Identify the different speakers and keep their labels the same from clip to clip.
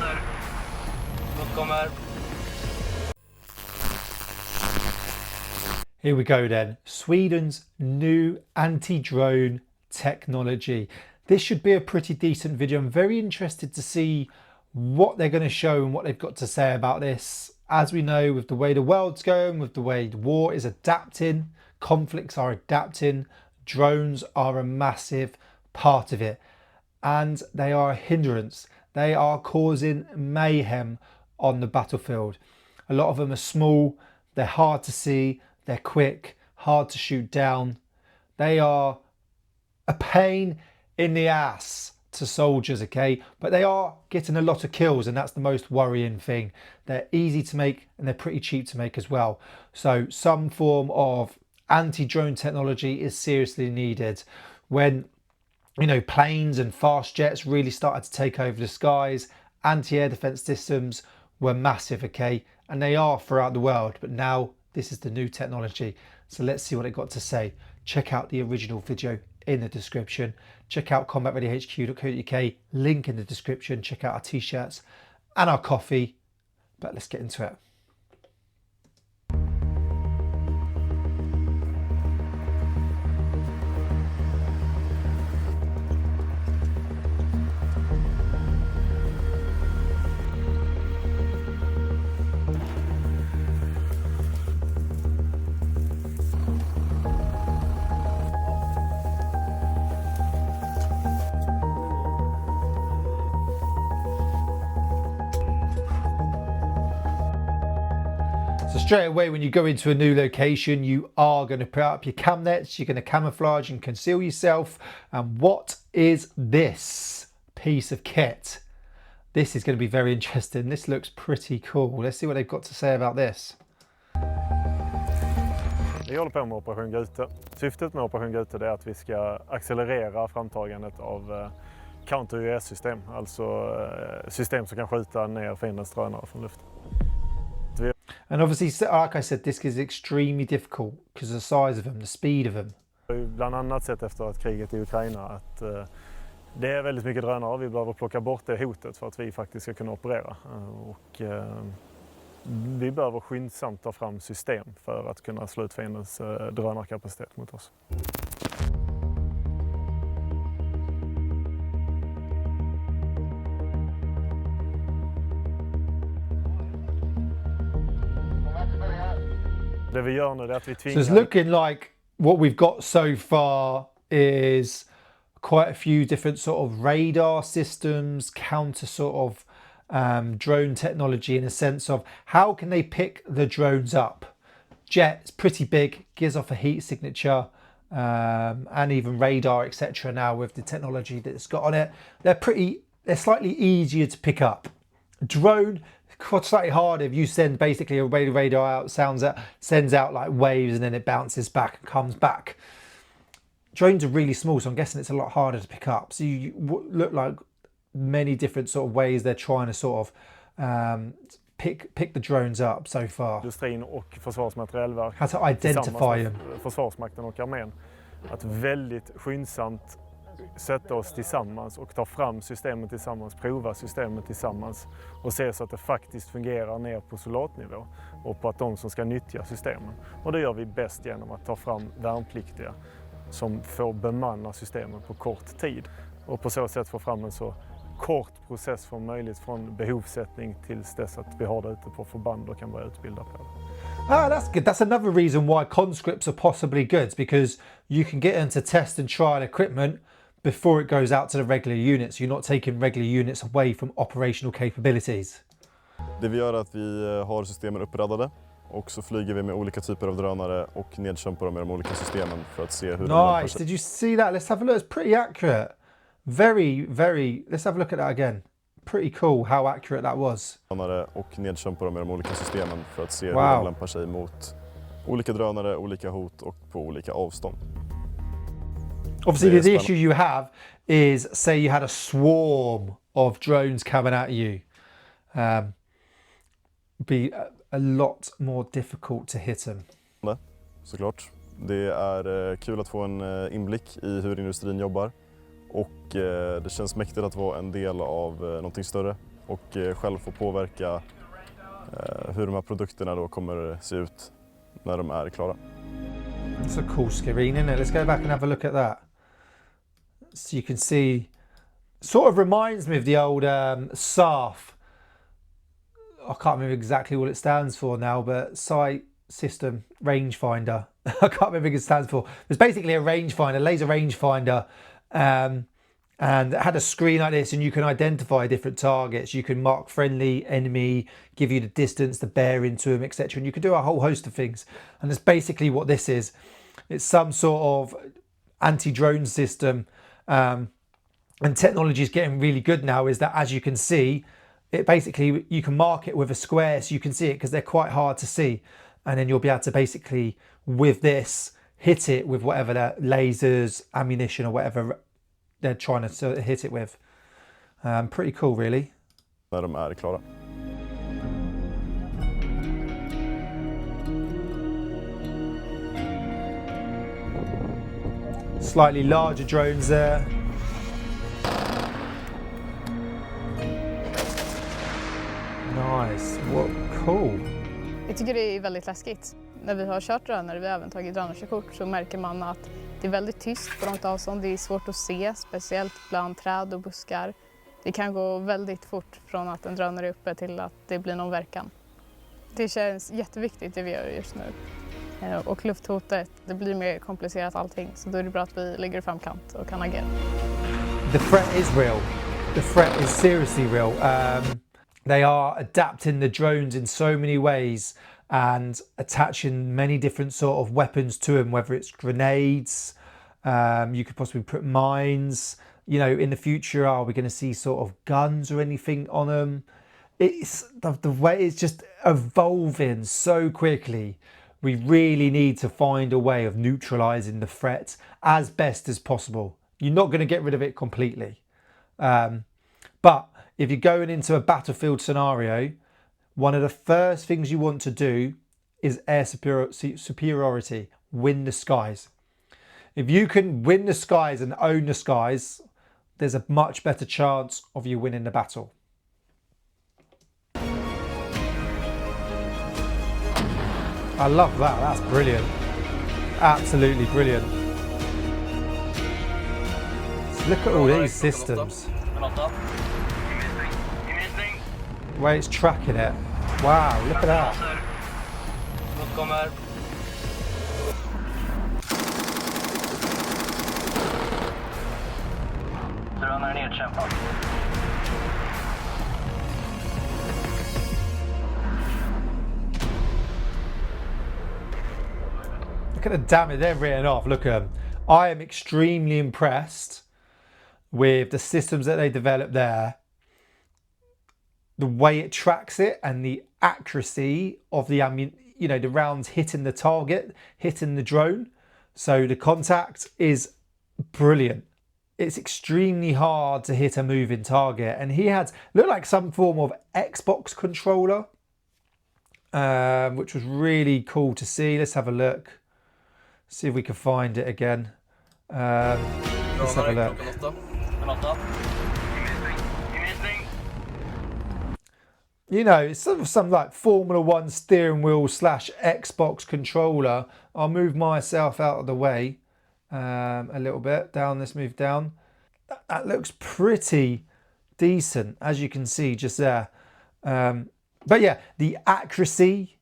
Speaker 1: vänster. Mot kommer.
Speaker 2: Here we go then. Sweden's new anti-drone technology. This should be a pretty decent video. I'm very interested to see what they're going to show and what they've got to say about this. As we know, with the way the world's going, with the way the war is adapting, conflicts are adapting, drones are a massive part of it. And they are a hindrance. They are causing mayhem on the battlefield. A lot of them are small, they're hard to see, they're quick, hard to shoot down. They are a pain in the ass to soldiers, okay? But they are getting a lot of kills, and that's the most worrying thing. They're easy to make and they're pretty cheap to make as well. So some form of anti-drone technology is seriously needed. When, you know, planes and fast jets really started to take over the skies, anti-air defense systems were massive, okay? And they are throughout the world, but now this is the new technology. So let's see what it got to say. Check out the original video in the description. Check out combatreadyhq.co.uk, link in the description. Check out our t-shirts and our coffee. But let's get into it. So straight away, when you go into a new location, you are going to put up your cam nets, you're going to camouflage and conceal yourself. And what is this piece of kit? This is going to be very interesting. This looks pretty cool. Let's see what they've got to say about this.
Speaker 3: Vi håller på med Operation Gute. Syftet med Operation Gute är att vi ska accelerera framtagandet av counter-UAS-system, alltså system som kan skjuta ner fiendens drönare från luften.
Speaker 2: And obviously, like I said, this is extremely difficult because of the size of them, the speed of them.
Speaker 3: Vi har bland annat sett efter att kriget i Ukraina att det är väldigt mycket drönare. Vi behöver plocka bort det hotet för att vi faktiskt ska kunna operera. Och vi behöver skyndsamt ta fram system för att kunna slå ut fiendens drönarkapacitet mot oss. Det vi gör nu är att vi tvingar...
Speaker 2: So it's looking like what we've got so far is quite a few different sort of radar systems, counter sort of drone technology, in a sense of how can they pick the drones up. Jet is pretty big, gives off a heat signature, and even radar, etc. now with the technology that it's got on it. They're slightly easier to pick up. Drone, quite slightly harder. If you send basically a radar out, sends out like waves, and then it bounces back and comes back. Drones are really small, so I'm guessing it's a lot harder to pick up. So you look like many different sort of ways they're trying to sort of pick the drones up so far.
Speaker 3: Industrin och försvarsmaterielverk.
Speaker 2: How to identify them.
Speaker 3: Försvarsmakten och armén. Att väldigt skyndsamt sätta oss tillsammans och ta fram systemet tillsammans, prova systemet tillsammans och se så att det faktiskt fungerar ner på soldatnivå och på att de som ska nyttja systemen. Och det gör vi bäst genom att ta fram värnpliktiga som får bemanna systemen på kort tid och på så sätt få fram en så kort process som möjligt från behovssättning tills dess att vi har det ute på förband och kan börja utbilda på det.
Speaker 2: Ah, that's good. That's another reason why conscripts are possibly good, because you can get into test and trial equipment before it goes out to the regular units. You're not taking regular units away from operational capabilities.
Speaker 4: Det vi gör är att vi har systemen uppraddade och så flyger vi med olika typer av drönare och nedkämpar dem med de olika systemen för att se hur de lämpar sig.
Speaker 2: Nice. Did you see that? Let's have a look. It's pretty accurate. Very, very. Let's have a look at that again. Pretty cool how accurate that was.
Speaker 4: Drönare och nedkämpar dem med de olika systemen för att se hur de lämpar sig mot olika drönare, olika hot och på olika avstånd.
Speaker 2: Obviously, the issue you have is, say you had a swarm of drones coming at you. Be a lot more difficult to hit them.
Speaker 4: Såklart. Det är kul att få en inblick i hur industrin jobbar och det känns mäktigt att vara en del av någonting större. och själv få påverka hur de här produkterna då kommer se ut när de är klara.
Speaker 2: It's a cool screen, isn't it? Let's go back and have a look at that. So you can see, sort of reminds me of the old SAF. I can't remember exactly what it stands for now, but Sight System Rangefinder. I can't remember what it stands for. It's basically a rangefinder, laser rangefinder, and it had a screen like this, and you can identify different targets. You can mark friendly, enemy, give you the distance, the bearing to them, etc. And you can do a whole host of things. And that's basically what this is. It's some sort of anti-drone system, and technology is getting really good now. Is that, as you can see, it basically, you can mark it with a square so you can see it, because they're quite hard to see, and then you'll be able to basically, with this, hit it with whatever that lasers, ammunition, or whatever they're trying to sort of hit it with. Pretty cool, really.
Speaker 4: När de är klara.
Speaker 2: Slightly larger drones there. Nice, what cool.
Speaker 5: Jag tycker det är väldigt läskigt. När vi har kört drönare, vi har även tagit drönarkörkort, så märker man att det är väldigt tyst på långt avstånd. Det är svårt att se, speciellt bland träd och buskar. Det kan gå väldigt fort från att en drönare är uppe till att det blir någon verkan. Det känns jätteviktigt det vi gör just nu. Och lufthotet, det blir mer komplicerat allting, så då är det bra att vi ligger i framkant och kan agera.
Speaker 2: The threat is real. The threat is seriously real. They are adapting the drones in so many ways and attaching many different sort of weapons to them, whether it's grenades, you could possibly put mines. You know, in the future, are we going to see sort of guns or anything on them? It's the way it's just evolving so quickly. We really need to find a way of neutralizing the threat as best as possible. You're not going to get rid of it completely. But if you're going into a battlefield scenario, one of the first things you want to do is air superiority, win the skies. If you can win the skies and own the skies, there's a much better chance of you winning the battle. I love that, that's brilliant. Absolutely brilliant. So look at all these systems. The way it's tracking it. Wow, look at that. Look at the damage they've written off. Look at them. I am extremely impressed with the systems that they developed there. The way it tracks it and the accuracy of the the rounds hitting the target, hitting the drone. So the contact is brilliant. It's extremely hard to hit a moving target, and he had looked like some form of Xbox controller, which was really cool to see. Let's have a look. See if we can find it again. Let's have a look. You know, it's sort of some like Formula 1 steering wheel / Xbox controller. I'll move myself out of the way a little bit. Down, let's move down. That looks pretty decent, as you can see just there. But yeah, the accuracy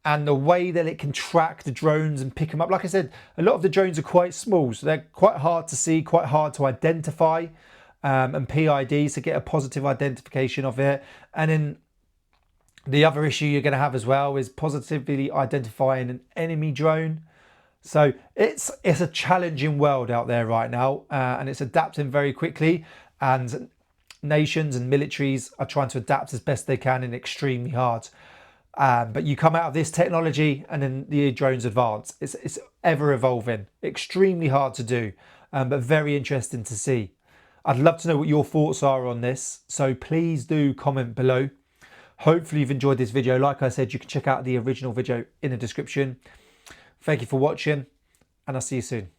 Speaker 2: and the way that it can track the drones and pick them up. Like I said, a lot of the drones are quite small, so they're quite hard to see, quite hard to identify, and PID, so get a positive identification of it. And then the other issue you're going to have as well is positively identifying an enemy drone. So it's a challenging world out there right now, and it's adapting very quickly, and nations and militaries are trying to adapt as best they can, and extremely hard. But you come out of this technology and then the drones advance. It's ever evolving, extremely hard to do, but very interesting to see. I'd love to know what your thoughts are on this, so please do comment below. Hopefully you've enjoyed this video. Like I said, you can check out the original video in the description. Thank you for watching, and I'll see you soon.